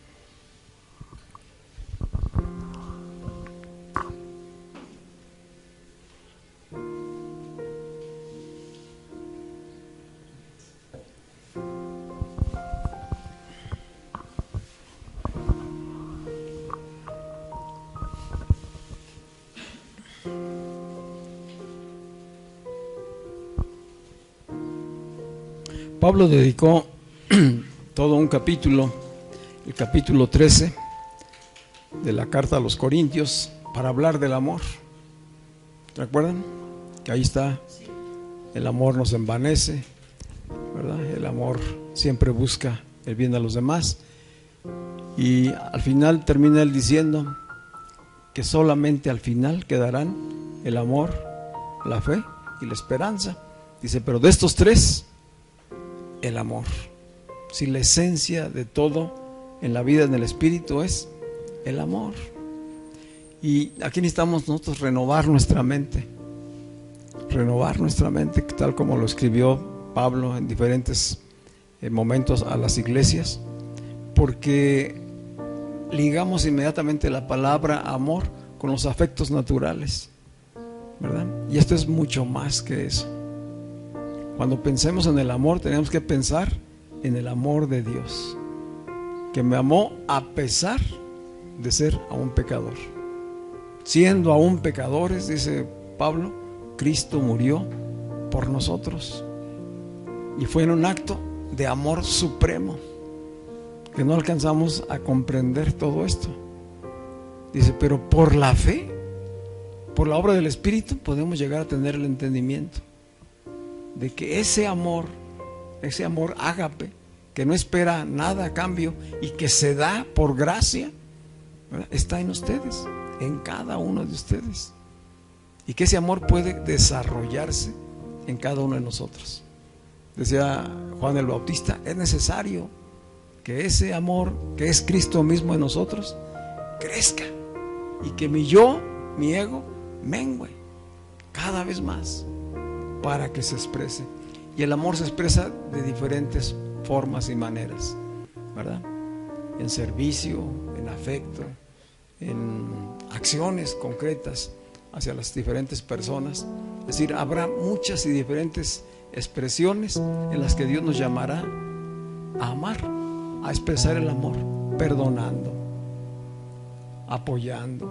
Pablo dedicó todo un capítulo, el capítulo 13 de la carta a los Corintios, para hablar del amor. ¿Recuerdan? Que ahí está, el amor nos envanece, ¿verdad? El amor siempre busca el bien de los demás. Y al final termina él diciendo que solamente al final quedarán el amor, la fe y la esperanza. Dice, pero de estos tres, el amor. Si la esencia de todo en la vida, en el Espíritu, es el amor. Y aquí necesitamos nosotros renovar nuestra mente, tal como lo escribió Pablo en diferentes momentos a las iglesias, porque ligamos inmediatamente la palabra amor con los afectos naturales, ¿verdad? Y esto es mucho más que eso. Cuando pensemos en el amor, tenemos que pensar en el amor de Dios, que me amó a pesar de ser aún pecador. Siendo aún pecadores, dice Pablo, Cristo murió por nosotros. Y fue en un acto de amor supremo, que no alcanzamos a comprender todo esto. Dice, pero por la fe, por la obra del Espíritu, podemos llegar a tener el entendimiento de que ese amor ágape, que no espera nada a cambio y que se da por gracia, ¿verdad?, está en ustedes, en cada uno de ustedes, y que ese amor puede desarrollarse en cada uno de nosotros. Decía Juan el Bautista, es necesario que ese amor que es Cristo mismo en nosotros crezca, y que mi yo, mi ego, mengue cada vez más para que se exprese. Y el amor se expresa de diferentes formas y maneras, ¿verdad? En servicio, en afecto, en acciones concretas hacia las diferentes personas. Es decir, habrá muchas y diferentes expresiones en las que Dios nos llamará a amar, a expresar el amor, perdonando, apoyando,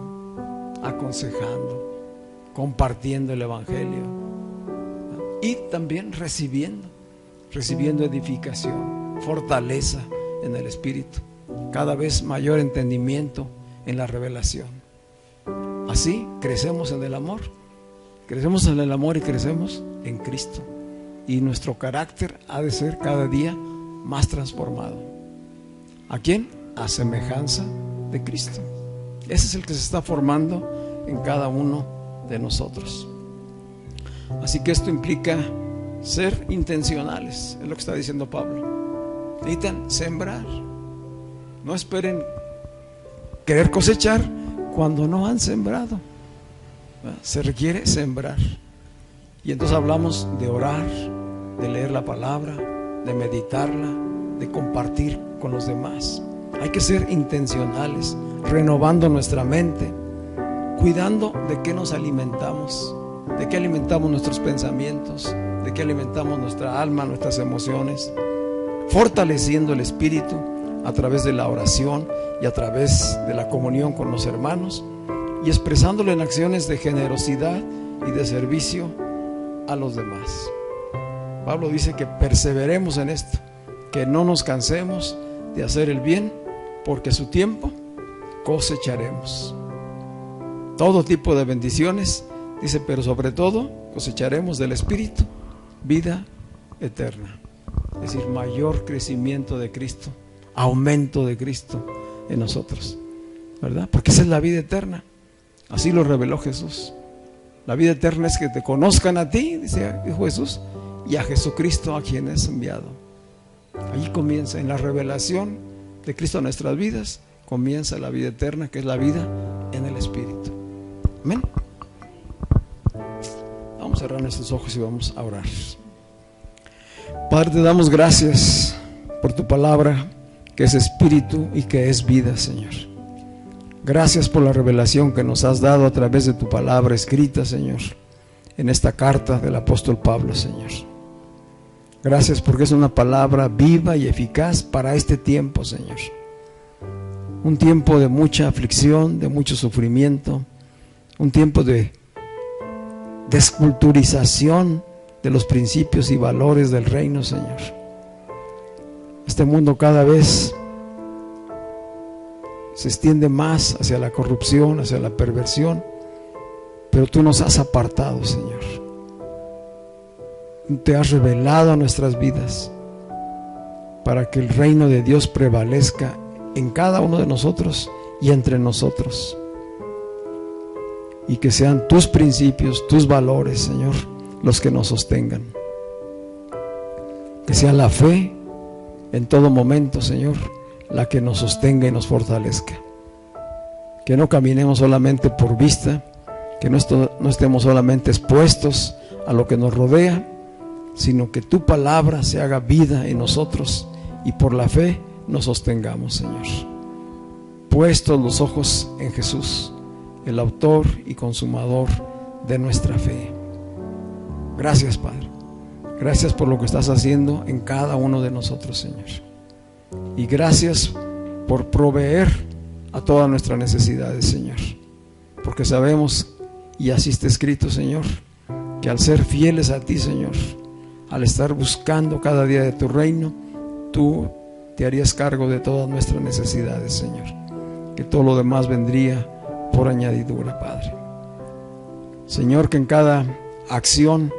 aconsejando, compartiendo el Evangelio, y también recibiendo edificación, fortaleza en el Espíritu, cada vez mayor entendimiento en la revelación. Así crecemos en el amor, y crecemos en Cristo, y nuestro carácter ha de ser cada día más transformado. ¿A quién? A semejanza de Cristo. Ese es el que se está formando en cada uno de nosotros. Así que esto implica ser intencionales, es lo que está diciendo Pablo. Necesitan sembrar. No esperen querer cosechar cuando no han sembrado. Se requiere sembrar. Y entonces hablamos de orar, de leer la palabra, de meditarla, de compartir con los demás. Hay que ser intencionales, renovando nuestra mente, cuidando de qué nos alimentamos, de qué alimentamos nuestros pensamientos, de qué alimentamos nuestra alma, nuestras emociones, fortaleciendo el espíritu a través de la oración y a través de la comunión con los hermanos, y expresándolo en acciones de generosidad y de servicio a los demás. Pablo dice que perseveremos en esto, que no nos cansemos de hacer el bien, porque a su tiempo cosecharemos todo tipo de bendiciones, dice, pero sobre todo cosecharemos del Espíritu vida eterna. Es decir, mayor crecimiento de Cristo, aumento de Cristo en nosotros, ¿verdad? Porque esa es la vida eterna. Así lo reveló Jesús. La vida eterna es que te conozcan a ti, dijo Jesús, y a Jesucristo a quien es enviado. Allí comienza, en la revelación de Cristo a nuestras vidas, comienza la vida eterna, que es la vida en el Espíritu. Amén. Vamos a cerrar nuestros ojos y vamos a orar. Padre, te damos gracias por tu palabra, que es espíritu y que es vida, Señor. Gracias por la revelación que nos has dado a través de tu palabra escrita, Señor, en esta carta del apóstol Pablo, Señor. Gracias porque es una palabra viva y eficaz para este tiempo, Señor. Un tiempo de mucha aflicción, de mucho sufrimiento, un tiempo de desculturización de los principios y valores del reino, Señor. Este mundo cada vez se extiende más hacia la corrupción, hacia la perversión, pero tú nos has apartado, Señor. Te has revelado a nuestras vidas para que el reino de Dios prevalezca en cada uno de nosotros y entre nosotros, y que sean tus principios, tus valores, Señor, los que nos sostengan. Que sea la fe en todo momento, Señor, la que nos sostenga y nos fortalezca. Que no caminemos solamente por vista, que no estemos solamente expuestos a lo que nos rodea, sino que tu palabra se haga vida en nosotros y por la fe nos sostengamos, Señor. Puestos los ojos en Jesús, el autor y consumador de nuestra fe. Gracias, Padre. Gracias por lo que estás haciendo en cada uno de nosotros, Señor. Y gracias por proveer a todas nuestras necesidades, Señor. Porque sabemos, y así está escrito, Señor, que al ser fieles a ti, Señor, al estar buscando cada día de tu reino, tú te harías cargo de todas nuestras necesidades, Señor. Que todo lo demás vendría por añadidura, Padre. Señor, que en cada acción,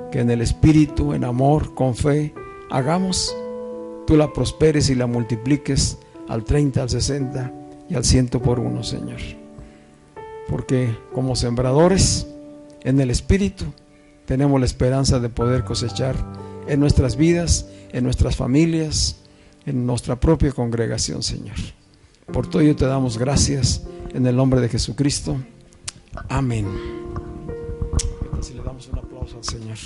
que en el Espíritu, en amor, con fe, hagamos, tú la prosperes y la multipliques al 30, al 60 y al 100 por uno, Señor. porque como sembradores en el Espíritu tenemos la esperanza de poder cosechar en nuestras vidas, en nuestras familias, en nuestra propia congregación, Señor. Por todo ello te damos gracias en el nombre de Jesucristo. Amén. Si le damos un aplauso al Señor.